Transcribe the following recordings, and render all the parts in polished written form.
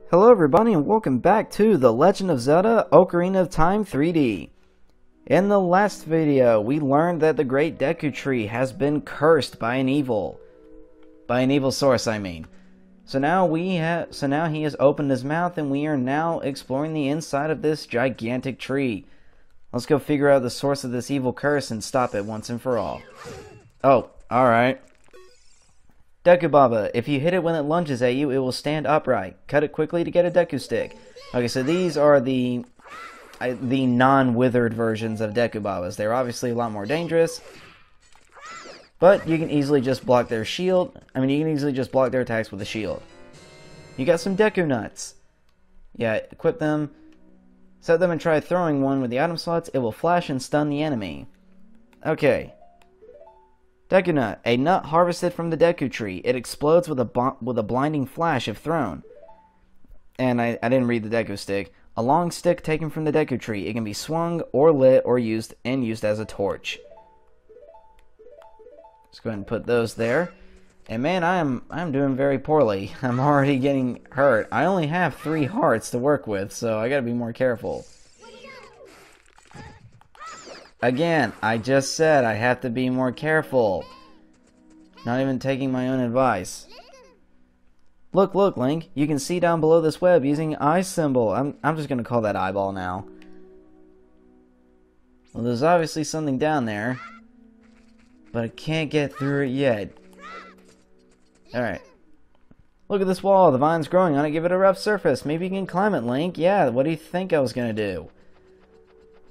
Hello everybody and welcome back to The Legend of Zelda Ocarina of Time 3D. In the last video, we learned that the Great Deku Tree has been cursed by an evil source, I mean. So now he has opened his mouth and we are now exploring the inside of this gigantic tree. Let's go figure out the source of this evil curse and stop it once and for all. Oh, alright. Deku Baba. If you hit it when it lunges at you, it will stand upright. Cut it quickly to get a Deku Stick. Okay, so these are the non-withered versions of Deku Babas. They're obviously a lot more dangerous, but you can easily just block their shield. You can easily just block their attacks with a shield. You got some Deku Nuts. Yeah, equip them. Set them and try throwing one with the item slots. It will flash and stun the enemy. Okay. Deku Nut, a nut harvested from the Deku Tree. It explodes with a blinding flash if thrown. And I didn't read the Deku Stick. A long stick taken from the Deku Tree. It can be swung or lit or used as a torch. Let's go ahead and put those there. And man, I'm doing very poorly. I'm already getting hurt. I only have 3 hearts to work with, so I gotta be more careful. Again, I just said I have to be more careful. Not even taking my own advice. Look, Link. You can see down below this web using eye symbol. I'm just going to call that eyeball now. Well, there's obviously something down there, but I can't get through it yet. Alright. Look at this wall. The vine's growing on it. Give it a rough surface. Maybe you can climb it, Link. Yeah, what do you think I was going to do?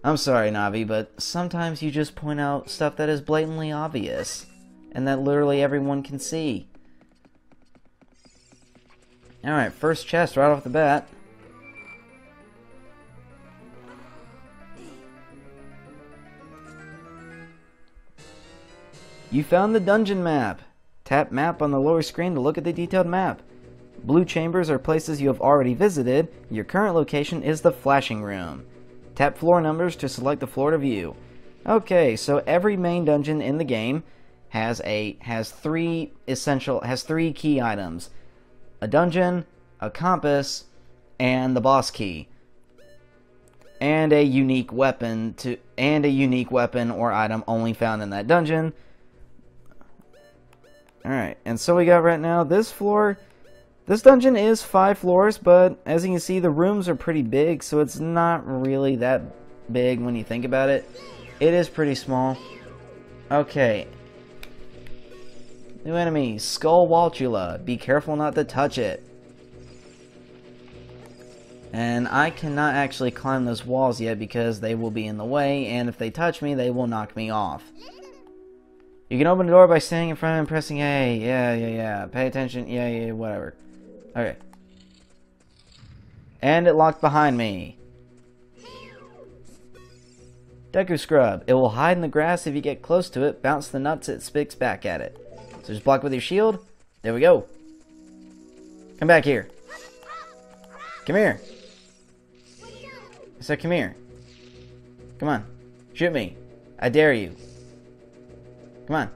I'm sorry, Navi, but sometimes you just point out stuff that is blatantly obvious, and that literally everyone can see. Alright, first chest right off the bat. You found the dungeon map. Tap map on the lower screen to look at the detailed map. Blue chambers are places you have already visited. Your current location is the flashing room. Tap floor numbers to select the floor to view. Okay, so every main dungeon in the game has 3 key items: a dungeon, a compass, and the boss key, and a unique weapon or item only found in that dungeon. All right, and so we got right now this floor. This dungeon is 5 floors, but as you can see, the rooms are pretty big, so it's not really that big when you think about it. It is pretty small. Okay. New enemy, Skull Waltula. Be careful not to touch it. And I cannot actually climb those walls yet because they will be in the way, and if they touch me, they will knock me off. You can open the door by standing in front and pressing A. Yeah. Pay attention. Yeah, whatever. Okay. And it locked behind me. Deku Scrub. It will hide in the grass if you get close to it. Bounce the nuts, it spits back at it. So just block with your shield. There we go. Come back here. Come here. I said come here. Come on. Shoot me. I dare you. Come on.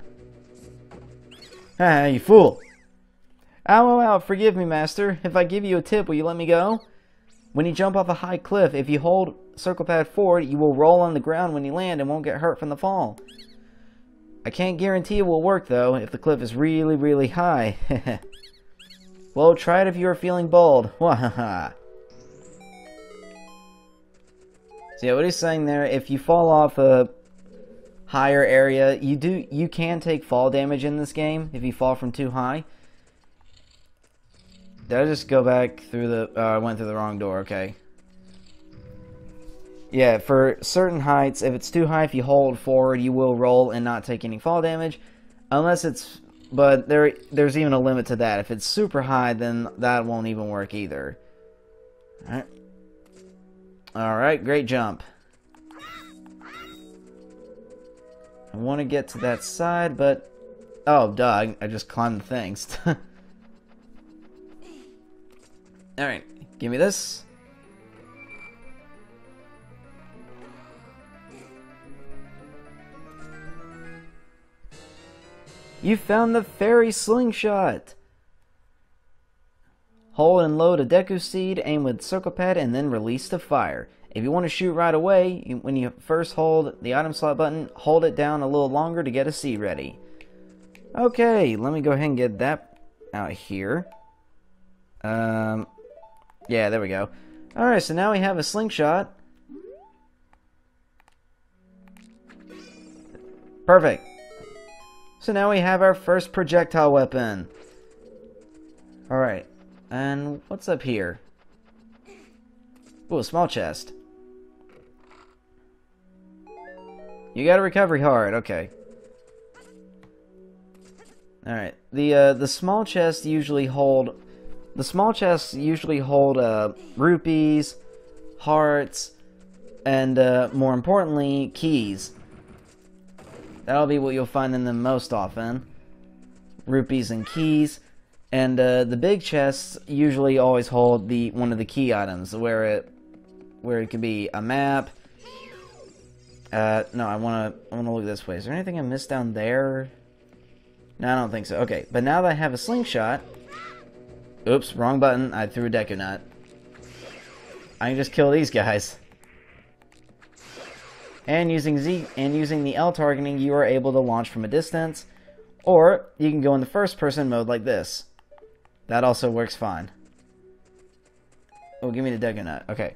Ah, you fool. Ow, forgive me, Master. If I give you a tip, will you let me go? When you jump off a high cliff, if you hold circle pad forward, you will roll on the ground when you land and won't get hurt from the fall. I can't guarantee it will work, though, if the cliff is really, really high. Well, try it if you are feeling bold. Wahaha. So yeah, what he's saying there, if you fall off a higher area, you can take fall damage in this game if you fall from too high. Did I just go back through the... I went through the wrong door, okay. Yeah, for certain heights, if it's too high, if you hold forward, you will roll and not take any fall damage. Unless it's... But there's even a limit to that. If it's super high, then that won't even work either. Alright. Alright, great jump. I want to get to that side, but... Oh, duh, I just climbed the things. Alright, give me this. You found the fairy slingshot. Hold and load a Deku Seed, aim with circle pad, and then release to fire. If you want to shoot right away, when you first hold the item slot button, hold it down a little longer to get a seed ready. Okay, let me go ahead and get that out here. Yeah, there we go. Alright, so now we have a slingshot. Perfect. So now we have our first projectile weapon. Alright, and what's up here? Ooh, a small chest. You got a recovery heart, okay. Alright, the small chests usually hold rupees, hearts, and more importantly, keys. That'll be what you'll find in them most often. Rupees and keys. And the big chests usually always hold one of the key items, where it could be a map. No, I wanna look this way. Is there anything I missed down there? No, I don't think so. Okay, but now that I have a slingshot, oops, wrong button. I threw a Deku Nut. I can just kill these guys. And using the L targeting, you are able to launch from a distance, or you can go in the first-person mode like this. That also works fine. Oh, give me the Deku Nut. Okay.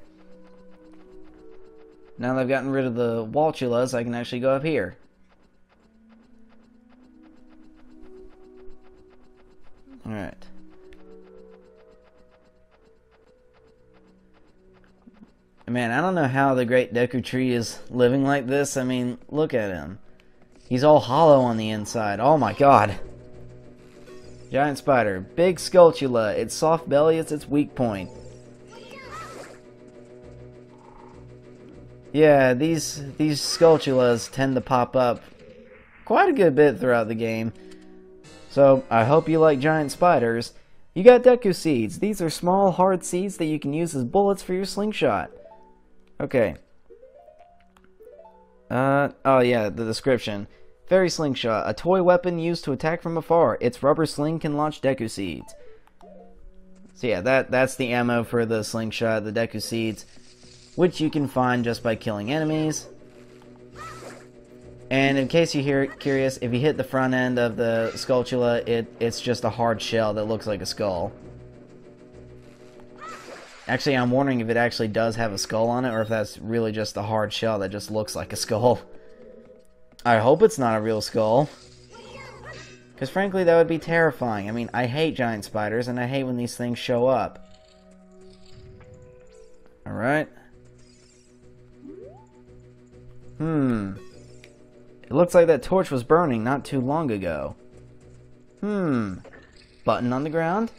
Now that I've gotten rid of the Waltulas, I can actually go up here. Alright. Man, I don't know how the Great Deku Tree is living like this. I mean, look at him. He's all hollow on the inside. Oh my god. Giant spider. Big Skulltula. Its soft belly is its weak point. Yeah, these Skulltulas tend to pop up quite a good bit throughout the game. So, I hope you like giant spiders. You got Deku Seeds. These are small, hard seeds that you can use as bullets for your slingshot. Okay. Oh yeah, the description. Fairy Slingshot. A toy weapon used to attack from afar. Its rubber sling can launch Deku Seeds. So yeah, that's the ammo for the slingshot, the Deku Seeds, which you can find just by killing enemies. And in case you're curious, if you hit the front end of the Skulltula, it's just a hard shell that looks like a skull. Actually, I'm wondering if it actually does have a skull on it, or if that's really just a hard shell that just looks like a skull. I hope it's not a real skull. Because frankly, that would be terrifying. I mean, I hate giant spiders, and I hate when these things show up. Alright. It looks like that torch was burning not too long ago. Button on the ground?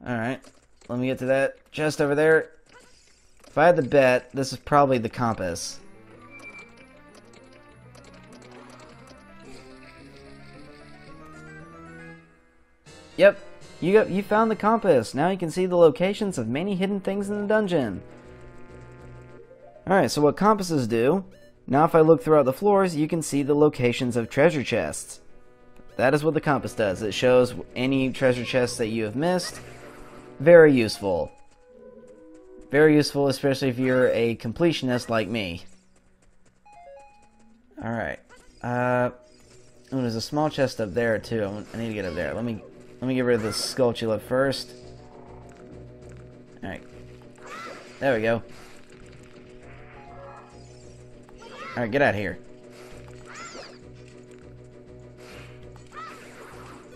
Alright, let me get to that chest over there. If I had to bet, this is probably the compass. Yep, you found the compass. Now you can see the locations of many hidden things in the dungeon. Alright, so what compasses do, now if I look throughout the floors, you can see the locations of treasure chests. That is what the compass does. It shows any treasure chests that you have missed. Very useful. Very useful, especially if you're a completionist like me. Alright. Oh, there's a small chest up there, too. I need to get up there. Let me get rid of the Skulltula first. Alright. There we go. Alright, get out of here.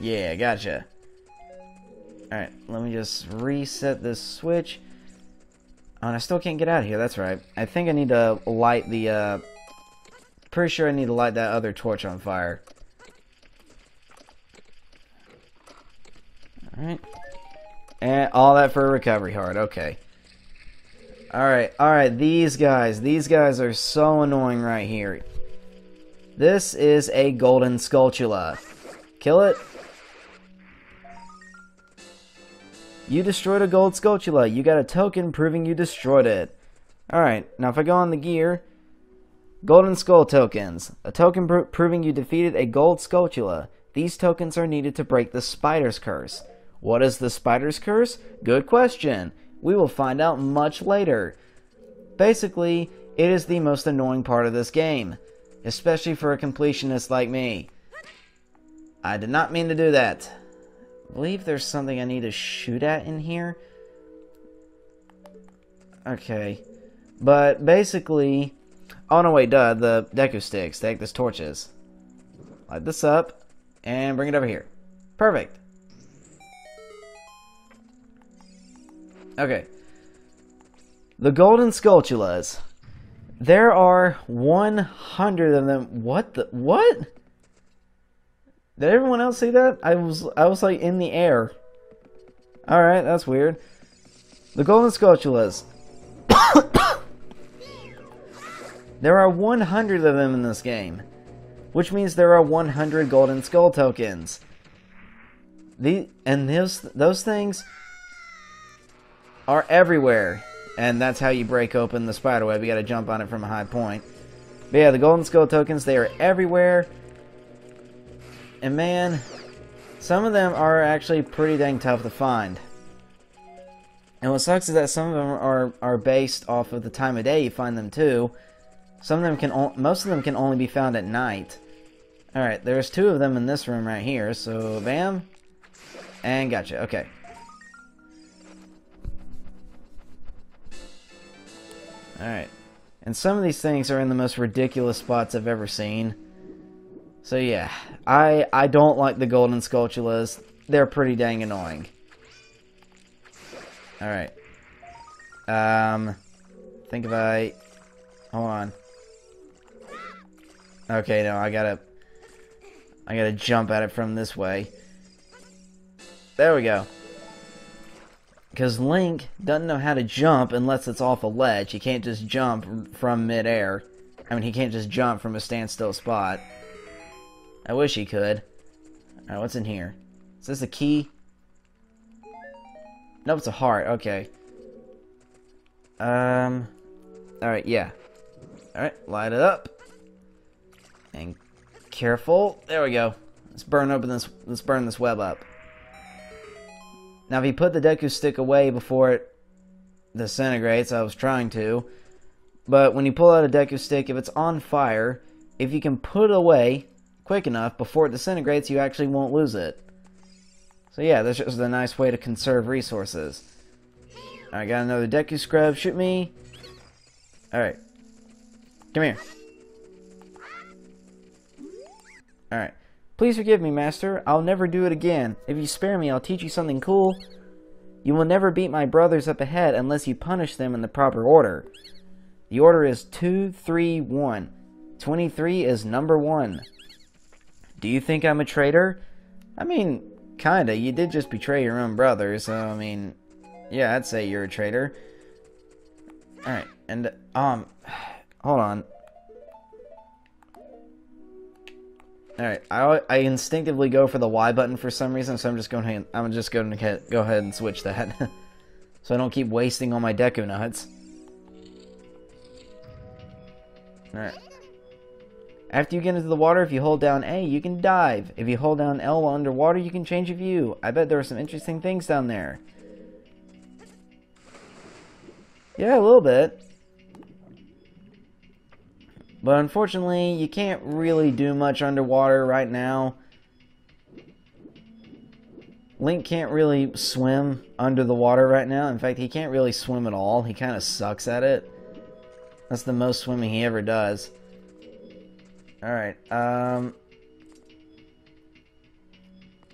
Yeah, gotcha. Alright, let me just reset this switch. Oh, and I still can't get out of here, that's right. I think I need to light the, pretty sure I need to light that other torch on fire. Alright. And all that for a recovery heart, okay. Alright, these guys are so annoying right here. This is a golden Skulltula. Kill it. You destroyed a gold Skulltula. You got a token proving you destroyed it. Alright, now if I go on the gear, golden skull tokens. A token proving you defeated a gold Skulltula. These tokens are needed to break the spider's curse. What is the spider's curse? Good question. We will find out much later. Basically, it is the most annoying part of this game, especially for a completionist like me. I did not mean to do that. I believe there's something I need to shoot at in here. Okay. But basically... Oh no, wait, duh. The Deku sticks. Take this torches. Light this up. And bring it over here. Perfect. Okay. The golden Skulltulas. There are 100 of them. What the... What? Did everyone else see that? I was like in the air. Alright, that's weird. The golden Skulltulas. There are 100 of them in this game, which means there are 100 golden skull tokens. Those things are everywhere, and that's how you break open the spiderweb. You gotta jump on it from a high point. But yeah, the golden skull tokens, they are everywhere. And man, some of them are actually pretty dang tough to find. And what sucks is that some of them are based off of the time of day you find them too. Some of them most of them can only be found at night. Alright, there's 2 of them in this room right here, so bam. And gotcha, okay. Alright. And some of these things are in the most ridiculous spots I've ever seen. So yeah, I don't like the golden Skulltulas. They're pretty dang annoying. Alright. Think if I... Hold on. Okay, no, I gotta jump at it from this way. There we go. Because Link doesn't know how to jump unless it's off a ledge. He can't just jump from midair. I mean, he can't just jump from a standstill spot. I wish he could. Alright, what's in here? Is this a key? Nope, it's a heart. Okay. Alright, yeah. Alright, light it up. And careful. There we go. Let's burn this web up. Now, if you put the Deku stick away before it disintegrates, I was trying to. But when you pull out a Deku stick, if it's on fire, if you can put it away quick enough before it disintegrates, you actually won't lose it. So yeah, that's just a nice way to conserve resources. Alright, got another Deku Scrub. Shoot me. Alright. Come here. Alright. Please forgive me, Master. I'll never do it again. If you spare me, I'll teach you something cool. You will never beat my brothers up ahead unless you punish them in the proper order. The order is 2, 3, 1. 23 is number 1. Do you think I'm a traitor? I mean, kinda. You did just betray your own brother, so, I mean, yeah, I'd say you're a traitor. Alright, and, hold on. Alright, I instinctively go for the Y button for some reason, so I'm just going to go ahead and switch that. So I don't keep wasting all my Deku nuts. Alright. After you get into the water, if you hold down A, you can dive. If you hold down L while underwater, you can change your view. I bet there are some interesting things down there. Yeah, a little bit. But unfortunately, you can't really do much underwater right now. Link can't really swim under the water right now. In fact, he can't really swim at all. He kind of sucks at it. That's the most swimming he ever does. Alright,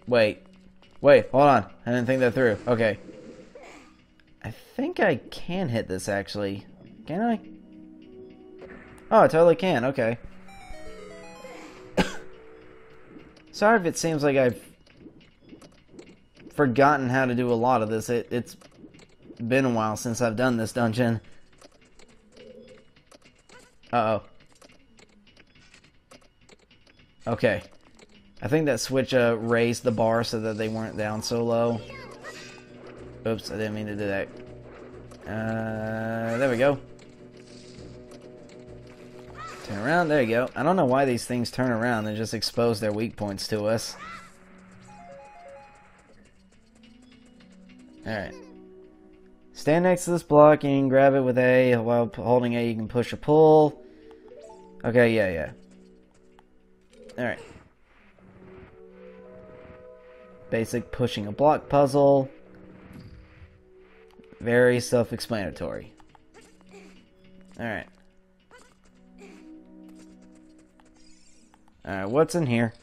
Wait, hold on. I didn't think that through. Okay. I think I can hit this, actually. Can I? Oh, I totally can. Okay. Sorry if it seems like I've forgotten how to do a lot of this. It's been a while since I've done this dungeon. Uh-oh. Okay. I think that switch raised the bar so that they weren't down so low. Oops, I didn't mean to do that. There we go. Turn around, there you go. I don't know why these things turn around. They just expose their weak points to us. Alright. Stand next to this block and you can grab it with A. While holding A, you can push or pull. Okay, yeah. Alright. Basic pushing a block puzzle. Very self-explanatory. Alright. Alright, what's in here?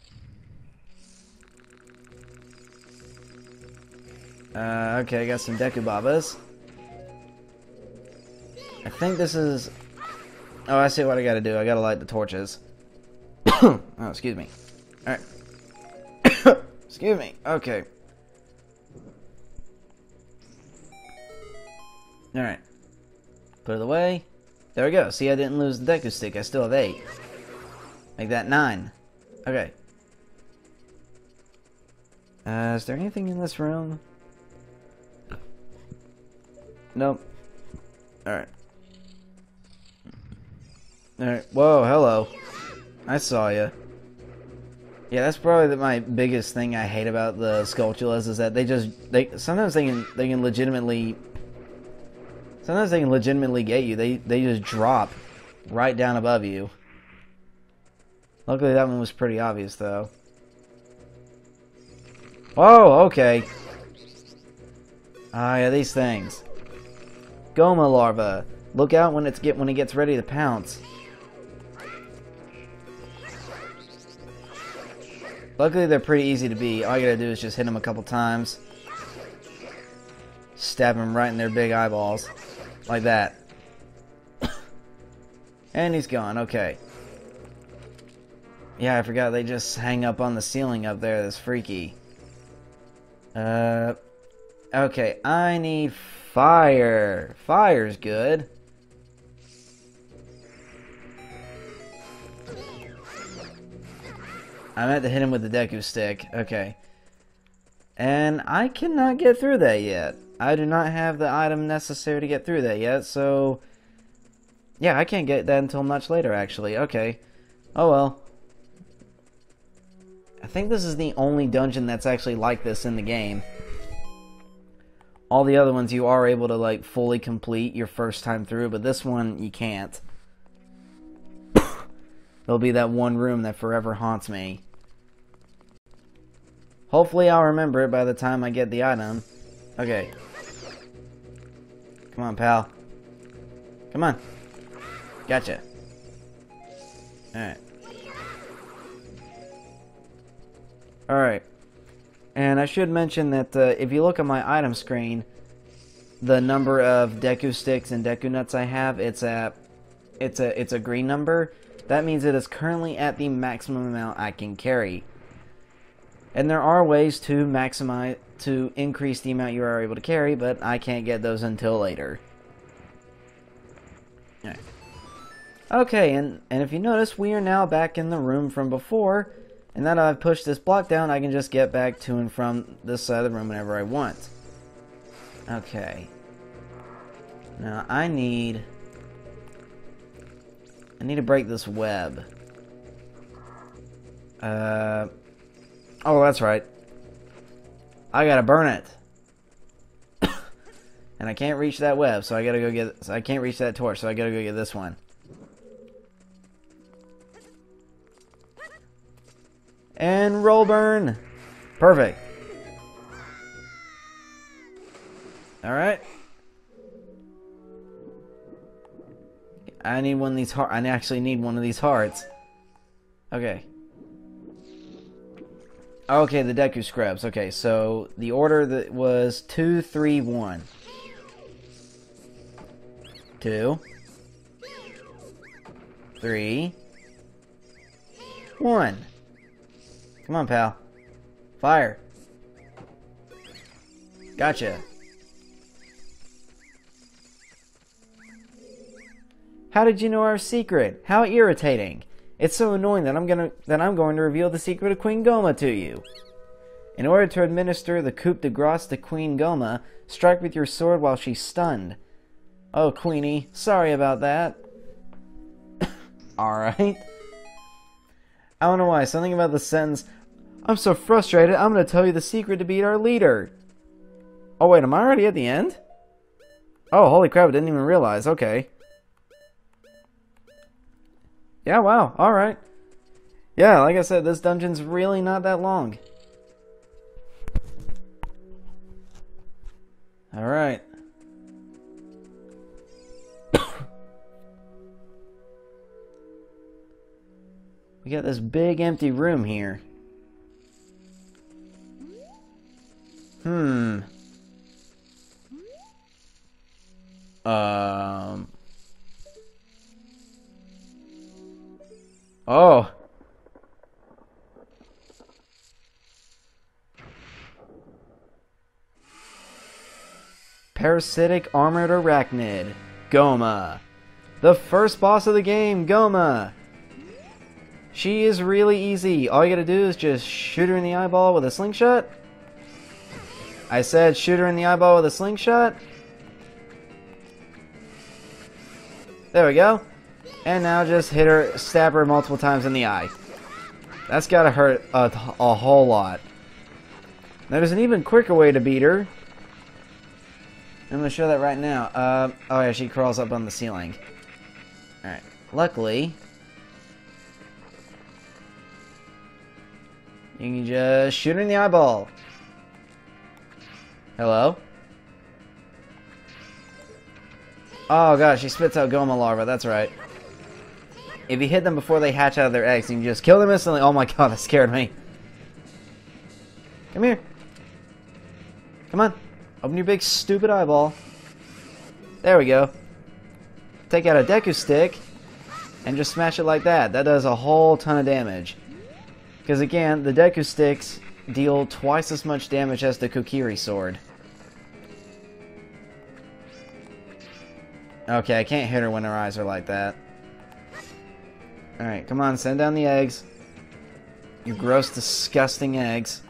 Okay, I got some Deku Babas. I think this is... Oh, I see what I gotta do. I gotta light the torches. Oh, excuse me. Alright. Excuse me. Okay. Alright. Put it away. There we go. See, I didn't lose the Deku Stick. I still have 8. Make that 9. Okay. Is there anything in this room? Nope. Alright. Alright. Whoa, hello. I saw ya. Yeah, that's probably my biggest thing I hate about the Skulltulas is that sometimes they can legitimately get you. They just drop right down above you. Luckily that one was pretty obvious though. Whoa, okay. Ah, yeah, these things. Goma larva. Look out when it gets ready to pounce. Luckily they're pretty easy to beat. All you gotta do is just hit them a couple times. Stab them right in their big eyeballs. Like that. And he's gone, okay. Yeah, I forgot they just hang up on the ceiling up there. That's freaky. Okay, I need fire. Fire's good. I meant to hit him with the Deku Stick. Okay. And I cannot get through that yet. I do not have the item necessary to get through that yet, so... Yeah, I can't get that until much later, actually. Okay. Oh well. I think this is the only dungeon that's actually like this in the game. All the other ones you are able to, like, fully complete your first time through, but this one, you can't. There'll be that one room that forever haunts me. Hopefully I'll remember it by the time I get the item. Okay. Come on, pal. Come on. Gotcha. Alright. Alright. And I should mention that if you look at my item screen, the number of Deku Sticks and Deku Nuts I have, it's a green number. That means it is currently at the maximum amount I can carry. And there are ways to increase the amount you are able to carry, but I can't get those until later. Alright. Okay, and if you notice, we are now back in the room from before, and now that I've pushed this block down, I can just get back to and from this side of the room whenever I want. Okay. Now, I need to break this web. Oh, that's right. I gotta burn it. And I can't reach that web, so I gotta go get... So I can't reach that torch, so I gotta go get this one. And roll burn! Perfect. Alright. I need one of these hearts. I actually need one of these hearts. Okay. Okay, the Deku Scrubs. Okay, so the order that was 2, 3, 1. 2, 3, 1. Come on, pal. Fire. Gotcha. How did you know our secret? How irritating. It's so annoying that I'm going to reveal the secret of Queen Goma to you. In order to administer the coup de grace to Queen Goma, strike with your sword while she's stunned. Oh, Queenie, sorry about that. Alright. I don't know why, something about the sentence, I'm so frustrated, I'm going to tell you the secret to beat our leader. Oh, wait, am I already at the end? Oh, holy crap, I didn't even realize. Okay. Yeah, wow, alright. Yeah, like I said, this dungeon's really not that long. Alright. We got this big empty room here. Oh. Parasitic Armored Arachnid. Goma. The first boss of the game, Goma. She is really easy. All you gotta do is just shoot her in the eyeball with a slingshot. I said shoot her in the eyeball with a slingshot. There we go. And now just hit her, stab her multiple times in the eye. That's gotta hurt a whole lot. Now there's an even quicker way to beat her. I'm gonna show that right now. Oh yeah, she crawls up on the ceiling. Alright. Luckily, you can just shoot her in the eyeball. Hello? Oh gosh, she spits out Goma larva, that's right. If you hit them before they hatch out of their eggs, you can just kill them instantly. Oh my god, that scared me. Come here. Come on. Open your big stupid eyeball. There we go. Take out a Deku stick and just smash it like that. That does a whole ton of damage. Because again, the Deku sticks deal twice as much damage as the Kokiri sword. Okay, I can't hit her when her eyes are like that. Alright, come on, send down the eggs. You gross, disgusting eggs.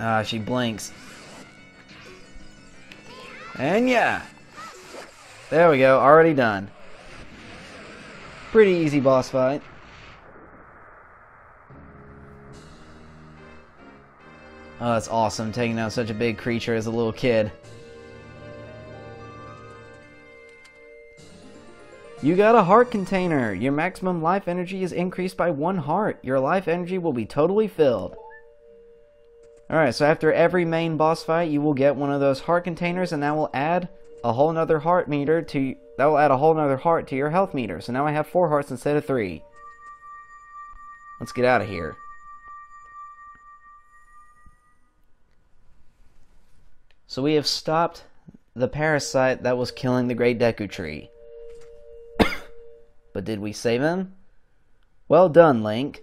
Ah, she blinks. And yeah! There we go, already done. Pretty easy boss fight. Oh, that's awesome, taking out such a big creature as a little kid. You got a heart container! Your maximum life energy is increased by 1 heart. Your life energy will be totally filled. Alright, so after every main boss fight, you will get one of those heart containers, and that will add a whole nother heart meter to... That will add a whole nother heart to your health meter. So now I have 4 hearts instead of 3. Let's get out of here. So we have stopped the parasite that was killing the Great Deku Tree. But did we save him? Well done, Link.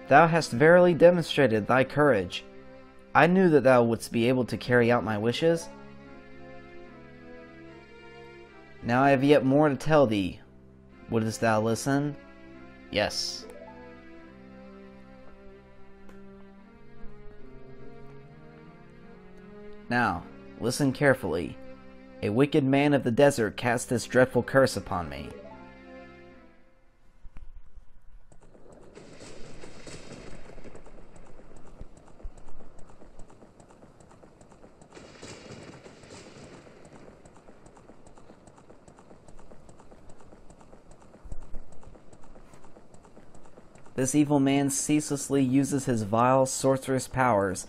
Thou hast verily demonstrated thy courage. I knew that thou wouldst be able to carry out my wishes. Now I have yet more to tell thee. Wouldst thou listen? Yes. Now, listen carefully. A wicked man of the desert cast this dreadful curse upon me. This evil man ceaselessly uses his vile sorcerous powers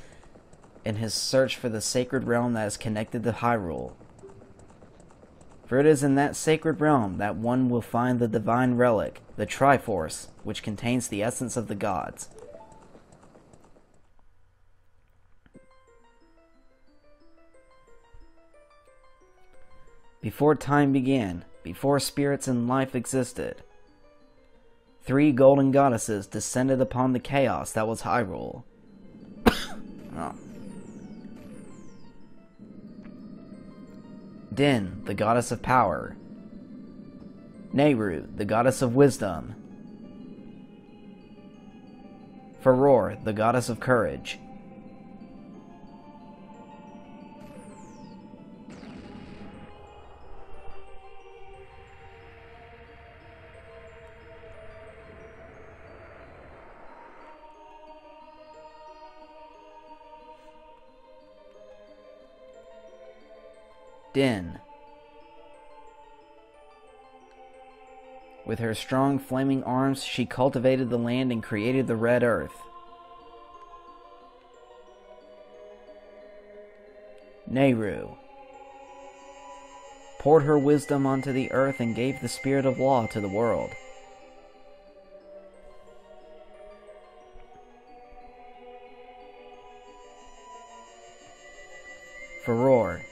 in his search for the sacred realm that is connected to Hyrule. For it is in that sacred realm that one will find the divine relic, the Triforce, which contains the essence of the gods. Before time began, before spirits and life existed, 3 golden goddesses descended upon the chaos that was Hyrule. Oh. Din, the goddess of power. Nehru, the goddess of wisdom. Furore, the goddess of courage. Din. With her strong flaming arms, she cultivated the land and created the red earth. Nehru. Poured her wisdom onto the earth and gave the spirit of law to the world. Furore.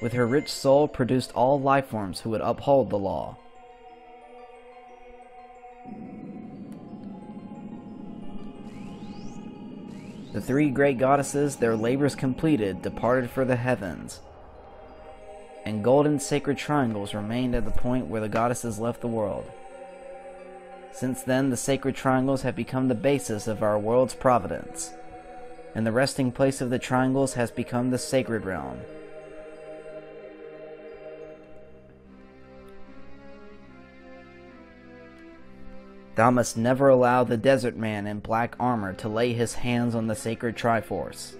With her rich soul, produced all life forms who would uphold the law. The three great goddesses, their labors completed, departed for the heavens. And golden sacred triangles remained at the point where the goddesses left the world. Since then, the sacred triangles have become the basis of our world's providence, and the resting place of the triangles has become the sacred realm. Thou must never allow the desert man in black armor to lay his hands on the sacred Triforce.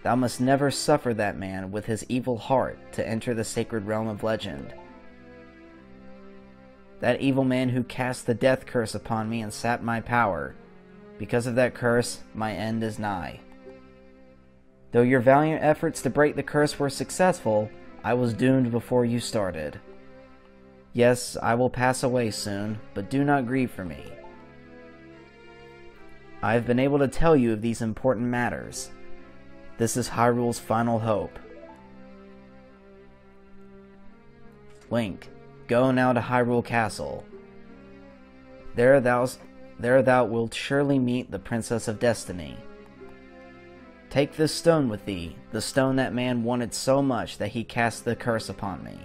Thou must never suffer that man with his evil heart to enter the sacred realm of legend. That evil man who cast the death curse upon me and sapped my power. Because of that curse, my end is nigh. Though your valiant efforts to break the curse were successful, I was doomed before you started. Yes, I will pass away soon, but do not grieve for me. I have been able to tell you of these important matters. This is Hyrule's final hope. Link, go now to Hyrule Castle. There thou wilt surely meet the Princess of Destiny. Take this stone with thee, the stone that man wanted so much that he cast the curse upon me.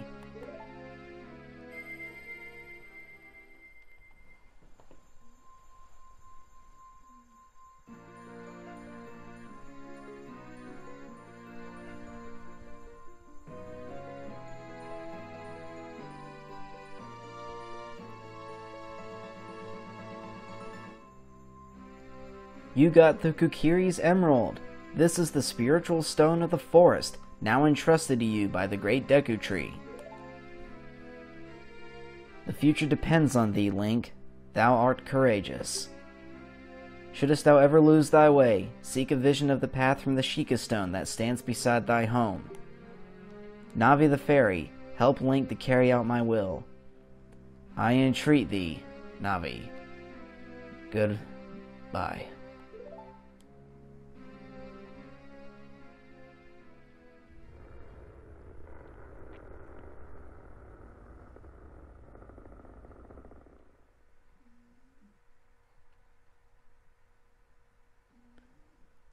You got the Kokiri's Emerald. This is the spiritual stone of the forest, now entrusted to you by the Great Deku Tree. The future depends on thee, Link. Thou art courageous. Shouldst thou ever lose thy way, seek a vision of the path from the Sheikah stone that stands beside thy home. Navi the fairy, help Link to carry out my will. I entreat thee, Navi. Goodbye.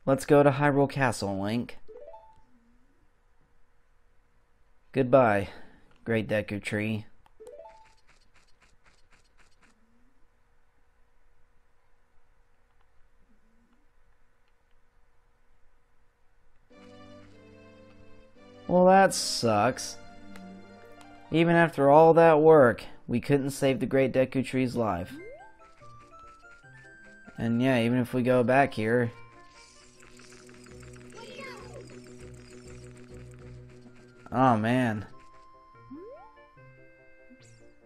Let's go to Hyrule Castle, Link. Goodbye, Great Deku Tree. Well, that sucks. Even after all that work, we couldn't save the Great Deku Tree's life. And yeah, even if we go back here... Oh man.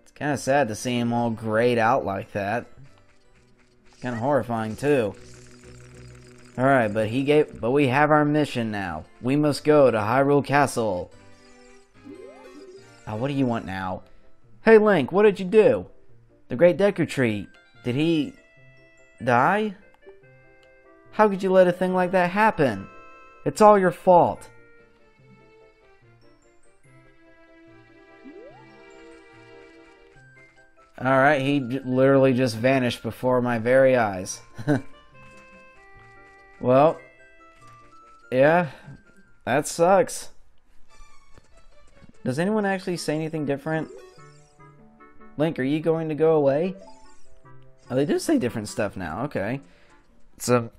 It's kind of sad to see him all grayed out like that. It's kind of horrifying too. Alright, but we have our mission now. We must go to Hyrule Castle. Oh, what do you want now? Hey Link, what did you do? The Great Deku Tree, did he die? How could you let a thing like that happen? It's all your fault. Alright, he literally just vanished before my very eyes. Well, yeah, that sucks. Does anyone actually say anything different? Link, are you going to go away? Oh, they do say different stuff now, okay.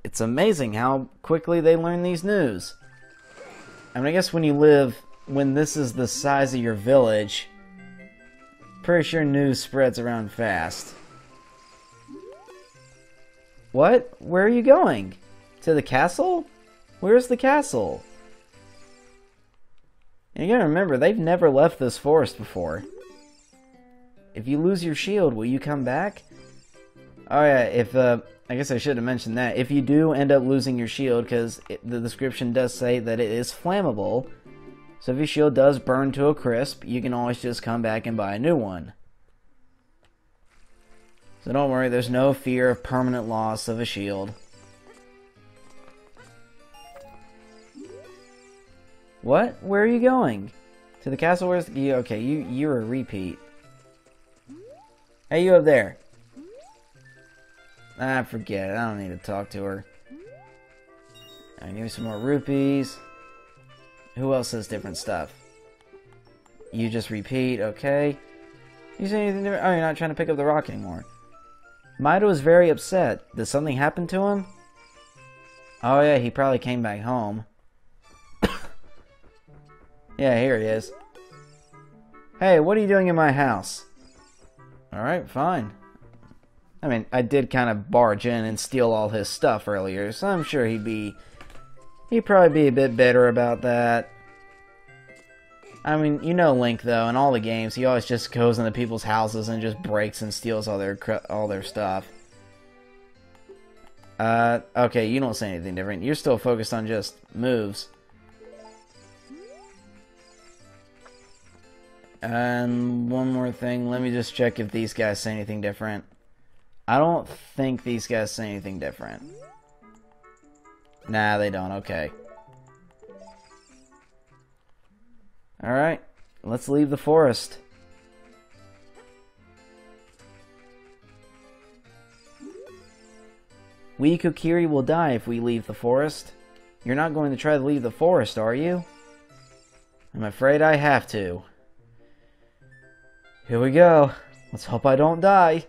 It's amazing how quickly they learn these news. I mean, I guess when this is the size of your village... Pretty sure news spreads around fast. What? Where are you going? To the castle? Where's the castle? You gotta remember, they've never left this forest before. If you lose your shield, will you come back? Oh yeah, I guess I should have mentioned that. If you do end up losing your shield, because the description does say that it is flammable, so if your shield does burn to a crisp, you can always just come back and buy a new one. So don't worry, there's no fear of permanent loss of a shield. What? Where are you going? To the castle? Where's okay, you're a repeat. Hey, you up there. Ah, forget it. I don't need to talk to her. Alright, give me some more rupees. Who else says different stuff? You just repeat, okay. You say anything different? Oh, you're not trying to pick up the rock anymore. Mido is very upset. Did something happen to him? Oh yeah, he probably came back home. Yeah, here he is. Hey, what are you doing in my house? Alright, fine. I mean, I did kind of barge in and steal all his stuff earlier, so I'm sure he'd probably be a bit bitter about that. I mean, you know Link, though, in all the games, he always just goes into people's houses and just breaks and steals all their stuff. Okay, you don't say anything different. You're still focused on just moves. And one more thing, let me just check if these guys say anything different. I don't think these guys say anything different. Nah, they don't, okay. Alright, let's leave the forest. We Kokiri will die if we leave the forest. You're not going to try to leave the forest, are you? I'm afraid I have to. Here we go. Let's hope I don't die.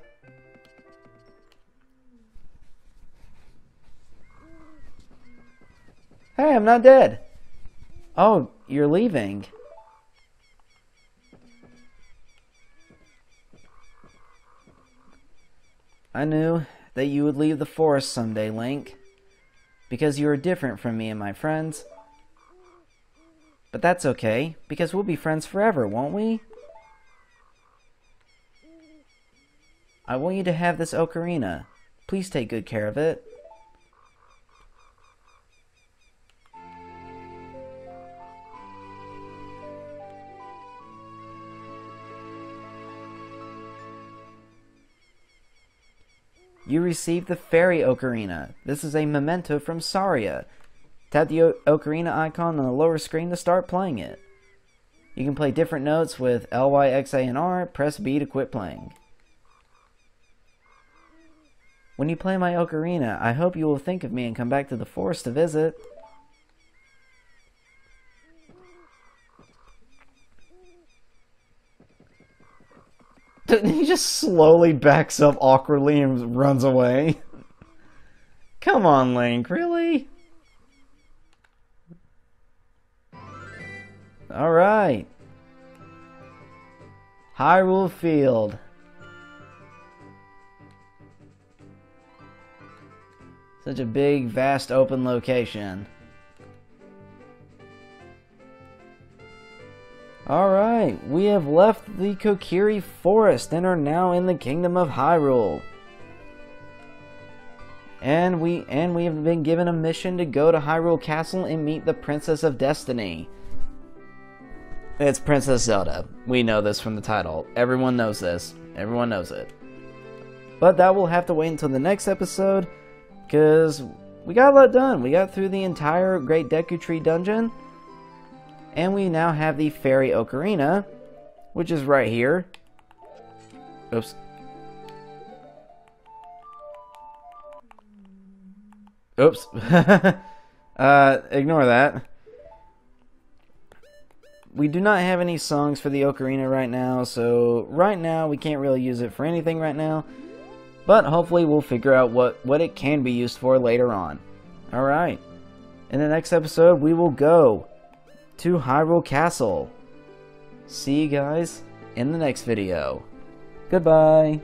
Hey, I'm not dead. Oh, you're leaving. I knew that you would leave the forest someday, Link. Because you are different from me and my friends. But that's okay, because we'll be friends forever, won't we? I want you to have this ocarina. Please take good care of it. You received the fairy ocarina. This is a memento from Saria. Tap the ocarina icon on the lower screen to start playing it. You can play different notes with L, Y, X, A, and R. Press B to quit playing. When you play my ocarina, I hope you will think of me and come back to the forest to visit. He just slowly backs up awkwardly and runs away. Come on, Link, really? Alright. Hyrule Field. Such a big, vast, open location. Alright, we have left the Kokiri Forest and are now in the Kingdom of Hyrule. And we have been given a mission to go to Hyrule Castle and meet the Princess of Destiny. It's Princess Zelda. We know this from the title. Everyone knows this. Everyone knows it. But that will have to wait until the next episode, because we got a lot done. We got through the entire Great Deku Tree dungeon. And we now have the Fairy Ocarina, which is right here. Oops. Oops. Ignore that. We do not have any songs for the ocarina right now, so right now we can't really use it for anything right now. But hopefully we'll figure out what it can be used for later on. Alright. In the next episode, we will go to Hyrule Castle. See you guys in the next video. Goodbye.